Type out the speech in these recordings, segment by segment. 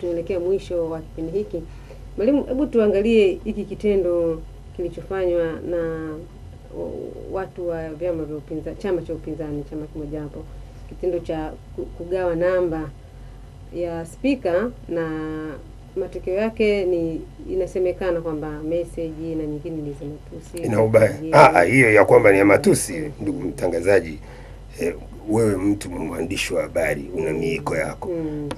tunaelekea mwisho wa kipindi hiki. Mwalimu, hebu tuangalie hiki kitendo kilichofanywa na watu wa vyama vya upinzani, chama cha upinzani, chama kimoja hapo, kitendo cha kugawa namba ya spika, na matokeo yake ni inasemekana kwamba message na nyingine ni za matusi. Ina ubaya. Hiyo ya kwamba ni ya matusi, ndugu mtangazaji. Wewe mtu mwandishi wa habari una miiko yako.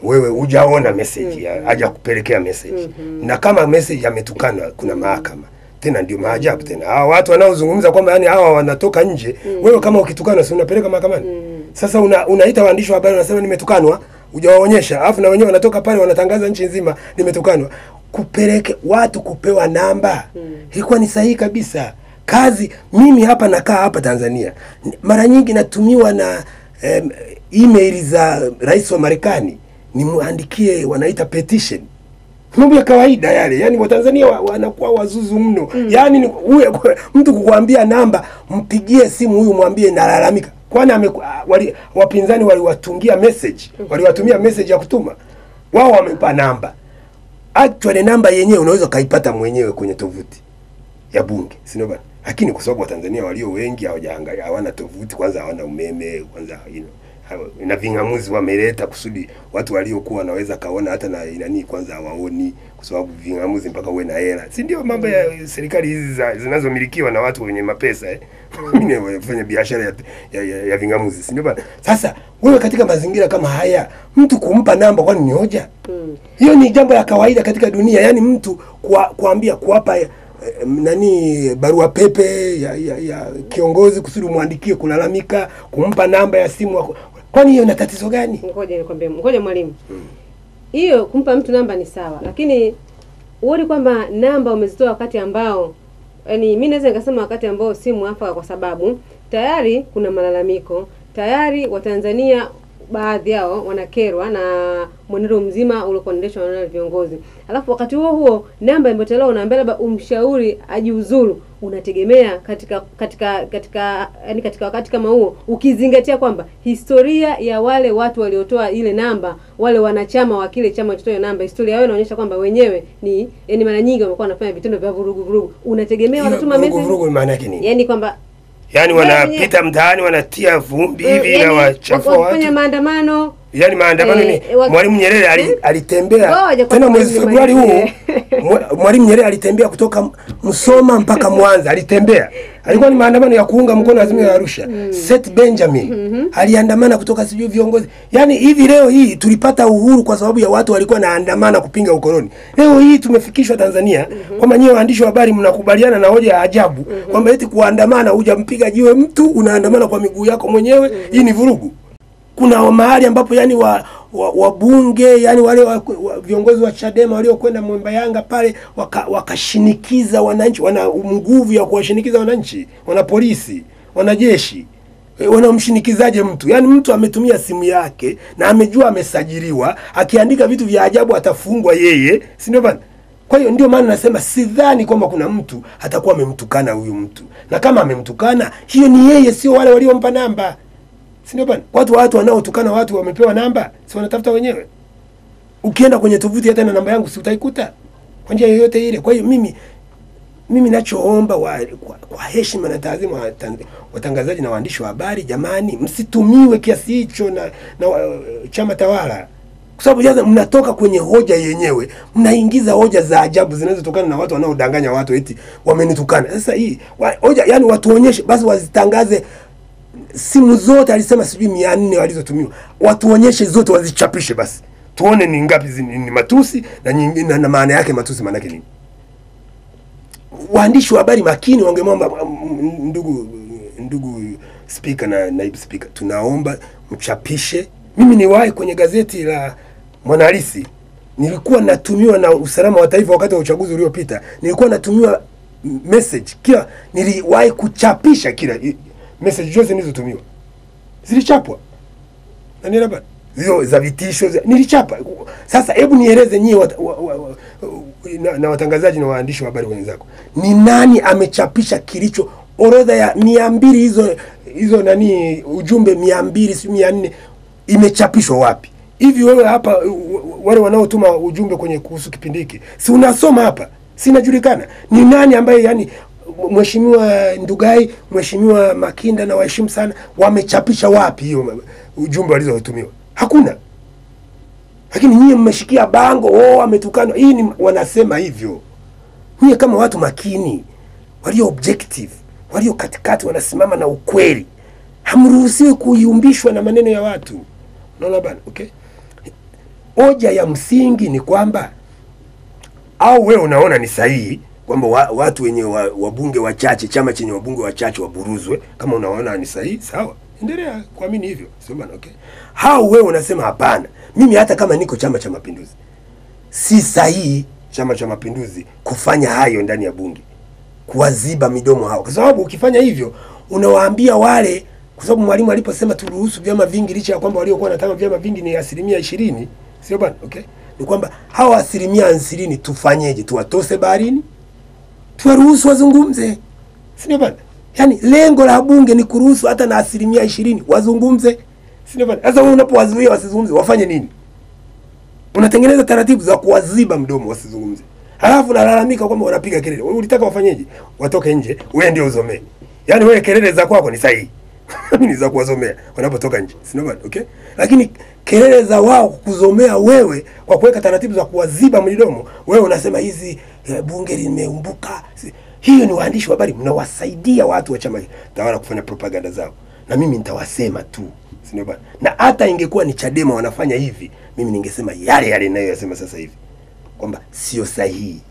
Wewe hujaona message, haja kupelekea message. Na kama message ametukana, kuna mahakama. Tena ndio maajabu tena. Hawa watu wanaozungumza kwamba yani hawa wanatoka nje, wewe kama ukitukana si unapeleka mahakamani? Sasa unaita waandishi wa habari unasema nimetukanwa, hujawaonyesha. Alafu na wenyewe wanatoka pale wanatangaza nchi nzima nimetukanwa. Kupeleke watu kupewa namba. Ilikuwa ni sahihi kabisa. Kazi mimi hapa nakaa hapa Tanzania. Mara nyingi natumiwa na email za rais wa Marekani. Nimuandikie, wanaita petition. Mambo ya kawaida yale. Yaani wa Tanzania wanakuwa wazuzu mno. Yaani mtu kukuambia namba, mpigie simu huyu mwambie nalalamika. Kwani wapinzani waliwatungia message, waliwatumia message ya kutuma. Wao wamempa namba. Actually namba yenyewe unaweza kaipata mwenyewe kwenye tovuti ya bunge, sio bana? Lakini kwa sababu Watanzania walio wengi hawana tovuti, kwanza hawana umeme, kwanza na vingamuzi wameleta kusudi watu waliokuwa wanaweza kaona hata na nani kwanza hawaoni, kwa sababu vingamuzi mpaka uwe na hela. Si ndio mambo ya serikali hizi zinazomilikiwa na watu wenye mapesa mimi nafanya biashara ya vingamuzi, si ndio bana? Sasa wewe katika mazingira kama haya, mtu kumpa namba kwani ni hoja? Hiyo ni jambo la kawaida katika dunia. Yaani mtu kuwapa barua pepe ya kiongozi kusudi muandikie kulalamika, kumpa namba ya simu. Kwani hiyo ina tatizo gani? Ngoja nikwambie, ngoja mwalimu. Hiyo kumpa mtu namba ni sawa, lakini uone kwamba namba umezitoa wakati ambao, yani mimi naweza nikasema wakati ambao si mwafaka, kwa sababu tayari kuna malalamiko, tayari Watanzania baadhi yao wanakerwa na mwenendo mzima uliokuendeshwa na viongozi. Alafu wakati huo namba imetolewa, unaambia labda umshauri ajiuzuru. Unategemea katika wakati kama huo, ukizingatia kwamba historia ya wale watu waliotoa ile namba, wale wanachama wa kile chama chotoa namba, historia yao inaonyesha kwamba wenyewe ni mara nyingi wamekuwa wanafanya vitendo vya vurugu. Unategemea wanatuma message. Vurugu maana yake nini? Yaani kwamba wanapita mtaani wanatia vumbi hivi na wachafua watu. Wanafanya maandamano. Yaani maandamano ni Mwalimu Nyerere alitembea tena mwezi Februari huu. Mwalimu Nyerere alitembea kutoka Musoma mpaka Mwanza, alitembea. Alikuwa ni maandamano ya kuunga mkono azimio la Arusha. Seth Benjamin aliandamana kutoka sijui viongozi. Yaani hivi leo hii tulipata uhuru kwa sababu ya watu walikuwa naandamana kupinga ukoloni. Leo hii tumefikishwa Tanzania kwamba nyewe waandishi wa habari mnakubaliana na hoja ya ajabu kwamba eti kuandamana hujampiga jiwe mtu, unaandamana kwa miguu yako mwenyewe. Hii ni vurugu. Kuna mahali ambapo yani wabunge yani wale viongozi wa Chadema waliokwenda Mwemba Yanga pale wakashinikiza wananchi, wana nguvu ya kuwashinikiza wananchi, wana polisi, wanajeshi. Wanamshinikizaje mtu? Yani mtu ametumia simu yake na amejua amesajiliwa, akiandika vitu vya ajabu atafungwa yeye, si ndio bana? Kwa hiyo ndio maana nasema sidhani kwamba kuna mtu atakuwa amemtukana huyu mtu. Na kama amemtukana, hiyo ni yeye, sio wale waliompa namba. Sio bana? Watu wanaotukana watu wamepewa namba, si wanatafuta wenyewe. Ukienda kwenye tovuti hata na namba yangu si utaikuta kwa njia yoyote ile. Kwa hiyo mimi nachoomba kwa heshima na taadhima watangazaji na waandishi wa habari, jamani, msitumiwe kiasi hicho na chama tawala. Kwa sababu jaza mnatoka kwenye hoja yenyewe, mnaingiza hoja za ajabu zinazotokana na watu wanaodanganya watu eti wamenitukana. Sasa hii hoja yani watuonyeshe basi, wazitangaze simu zote, alisema sijui 400 walizotumiwa. Watuonyeshe zote, wazichapishe basi. Tuone ni ngapi ni matusi na nyingine na maana yake matusi maana yake nini. Waandishi wa habari makini wangemwomba ndugu speaker na naibu speaker, tunaomba mchapishe. Mimi niwahi kwenye gazeti la Mwanahalisi, nilikuwa natumiwa na usalama wa taifa wakati wa uchaguzi uliopita. Nilikuwa natumiwa message kila, niliwahi kuchapisha kila message zote nilizotumiwa zilichapwa. Na nilaba hizo za vitisho nilichapa. Sasa hebu nieleze nyie na watangazaji na waandishi wa habari wenzako, ni nani amechapisha kilicho orodha ya 200 hizo nani ujumbe 200 si 400 imechapishwa wapi? Hivi wewe hapa wale wanaotuma ujumbe kwenye kuhusu kipindi hiki, si unasoma hapa, sinajulikana ni nani ambaye yani Mheshimiwa Ndugai, Mheshimiwa Makinda na waheshimu sana, wamechapisha wapi hiyo ujumbe walizotumiwa? Hakuna. Lakini nyie mmeshikia bango, ametukanwa. Hii ni wanasema hivyo. Nyie kama watu makini, walio objective, walio katikati, wanasimama na ukweli, hamruhusiwi kuyumbishwa na maneno ya watu. Unaona bana? Okay? Hoja ya msingi ni kwamba, au wewe unaona ni sahihi kwamba watu wenye wabunge wachache, chama chenye wabunge wachache waburuzwe? Kama unaona ni sahihi, sawa, endelea kuamini hivyo, sio bana? Okay? Hao wewe unasema hapana, mimi hata kama niko Chama cha Mapinduzi, si sahihi Chama cha Mapinduzi kufanya hayo ndani ya bunge, kuwaziba midomo hao, kwa sababu ukifanya hivyo unawaambia wale, kwa sababu Mwalimu aliposema turuhusu vyama vingi, licha ya kwamba waliokuwa wanataka vyama vingi ni 20%, sio bana? Okay? Ni kwamba hao 20% tufanyeje? Tuwatose baharini? Tuwaruhusu wazungumze, sio bana? Yani lengo la bunge ni kuruhusu hata na 20% wazungumze, sio bana? Sasa wewe unapowazuia wasizungumze, wafanye nini? Unatengeneza taratibu za kuwaziba mdomo wasizungumze. Halafu nalalamika kwamba wanapiga kelele. Wewe ulitaka wafanyeje? Watoke nje, wewe ndio uzomee. Yaani wewe kelele za kwako ni sahihi. Mimi ni za kuwazomea wanapotoka nje, sio bana? Okay? Lakini kelele za wao kuzomea wewe kwa kuweka taratibu za kuwaziba mdomo, wewe unasema hizi bunge limeumbuka. Hiyo ni waandishi wa habari, mnawasaidia watu wa chama tawala kufanya propaganda zao. Na mimi nitawasema tu, sio bana? Na hata ingekuwa ni Chadema wanafanya hivi, mimi ningesema yale yale ninayoyasema sasa hivi, kwamba sio sahihi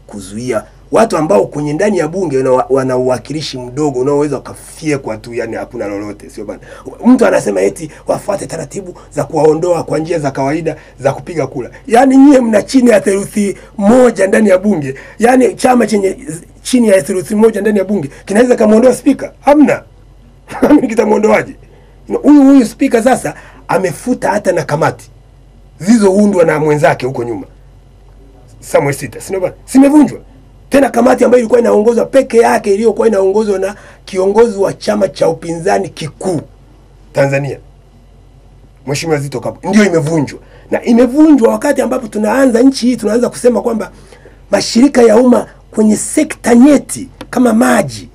kuzuia watu ambao kwenye ndani ya bunge wana uwakilishi mdogo unaoweza kafie kwa tu, yani hakuna lolote, sio bana? Mtu anasema eti wafuate taratibu za kuwaondoa kwa njia za kawaida za kupiga kura. Yani nyie mna chini ya theluthi moja ndani ya bunge. Yani chama chenye chini ya theluthi moja ndani ya bunge kinaweza kumuondoa spika? Hamna. Mimi kitamuondoaje? Huyu spika sasa amefuta hata na kamati zilizoundwa na mwenzake huko nyuma, Samuel Sita, sio bana? Simevunjwa. Tena kamati ambayo ilikuwa inaongozwa peke yake, iliyokuwa inaongozwa na kiongozi wa chama cha upinzani kikuu Tanzania, Mheshimiwa Zitto Kabwe, ndio imevunjwa. Na imevunjwa wakati ambapo tunaanza nchi hii, tunaanza kusema kwamba mashirika ya umma kwenye sekta nyeti kama maji,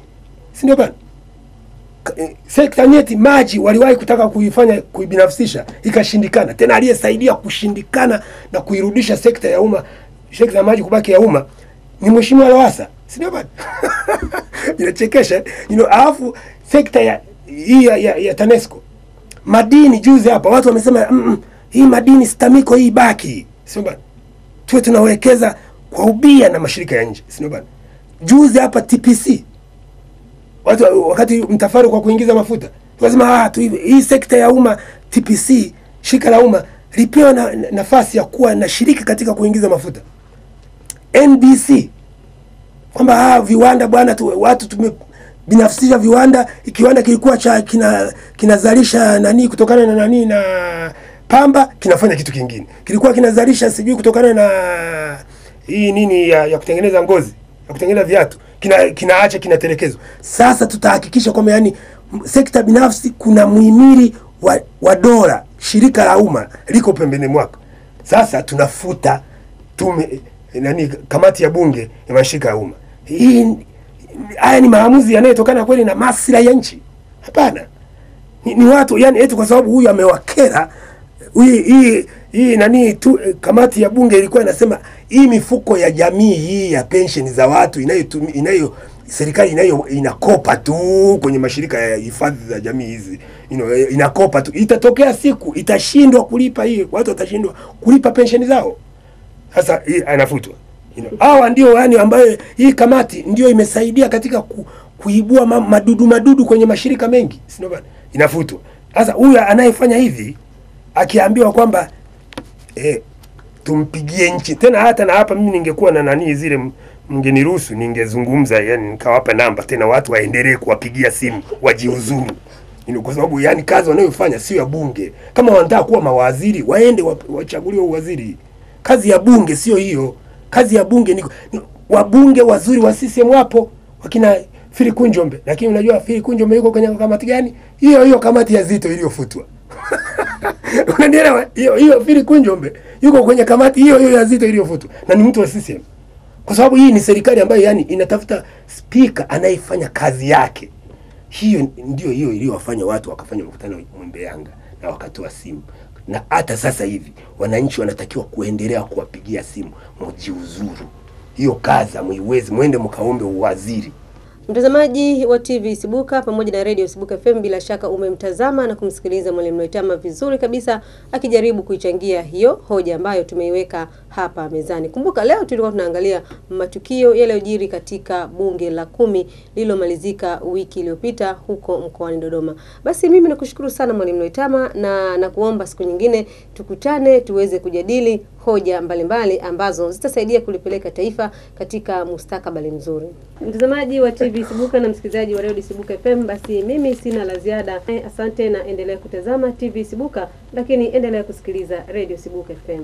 sio bana? Sekta nyeti maji waliwahi kutaka kuifanya kuibinafsisha, ikashindikana. Tena aliyesaidia kushindikana na kuirudisha sekta ya umma, sekta ya maji kubaki ya umma, ni Mheshimiwa Lowassa, sio bana? Inachekesha, alafu sekta ya TANESCO, madini, juzi hapa watu wamesema hii madini STAMICO hii baki, sio bana? Tuwe tunawekeza kwa ubia na mashirika ya nje, sio bana? Juzi hapa TPC, watu wakati mtafaru kwa kuingiza mafuta, tunasema hii sekta ya umma TPC, shirika la umma lipewa nafasi ya kuwa na shirika katika kuingiza mafuta. NBC kwamba viwanda bwana, watu tumebinafsisha viwanda. Kiwanda kilikuwa kinazalisha nani kutokana na nani na pamba, kinafanya kitu kingine. Kilikuwa kinazalisha sijui kutokana na hii nini ya kutengeneza ngozi, ya kutengeneza viatu, kinaacha kinatelekezwa. Sasa tutahakikisha kwamba yani sekta binafsi kuna muhimili wa dola, shirika la umma liko pembeni mwako. Sasa tunafuta kamati ya bunge ya mashirika ya umma. Haya ni maamuzi yanayotokana kweli na maslahi ya nchi? Hapana. Ni watu yani eti kwa sababu huyu amewakera hii kamati ya bunge ilikuwa inasema hii mifuko ya jamii hii ya pension za watu serikali inakopa tu kwenye mashirika ya hifadhi za jamii hizi, inakopa tu. Itatokea siku itashindwa kulipa hii, watu watashindwa kulipa pension zao. Sasa hii anafutwa. Hawa ndio yani ambayo hii kamati ndio imesaidia katika kuibua madudu kwenye mashirika mengi, sio bana? Inafutwa. Sasa huyu anayefanya hivi akiambiwa kwamba tumpigie nchi tena, hata na hapa mimi ningekuwa na nani zile mngeniruhusu ningezungumza, yani nikawapa namba tena watu waendelee kuwapigia simu wajiuzuru. Kwa sababu yani kazi wanayofanya sio ya bunge. Kama wanataka kuwa mawaziri waende wachaguliwe uwaziri. Kazi ya bunge sio hiyo. Kazi ya bunge ni wabunge wazuri wa CCM wapo, wakina Filiku Njombe. Lakini unajua Filiku Njombe yuko kwenye kamati gani? Hiyo kamati ya Zitto iliyofutwa. Unanielewa? Hiyo Philip Kunjombe yuko kwenye kamati hiyo ya Zitto iliyofutwa na ni mtu wa CCM. Kwa sababu hii ni serikali ambayo yani inatafuta speaker anayefanya kazi yake. Hiyo ndio iliyowafanya watu wakafanya mkutano Mwembe Yanga na wakatoa simu. Na hata sasa hivi wananchi wanatakiwa kuendelea kuwapigia simu, mjiuzuru. Hiyo kaza muiwezi, muende mkaombe uwaziri. Mtazamaji wa TV Sibuka pamoja na Radio Sibuka FM, bila shaka umemtazama na kumsikiliza Mwalimu Loitama vizuri kabisa akijaribu kuichangia hiyo hoja ambayo tumeiweka hapa mezani. Kumbuka leo tulikuwa tunaangalia matukio yaliyojiri katika bunge la 10 lililomalizika wiki iliyopita huko mkoani Dodoma. Basi mimi nakushukuru sana Mwalimu Loitama na kuomba siku nyingine tukutane tuweze kujadili hoja mbalimbali ambazo zitasaidia kulipeleka taifa katika mustakabali mzuri. Mtazamaji wa TV Sibuka na msikilizaji wa Radio Sibuka FM, basi mimi sina la ziada. Asante na endelea kutazama TV Sibuka, lakini endelea kusikiliza Radio Sibuka FM.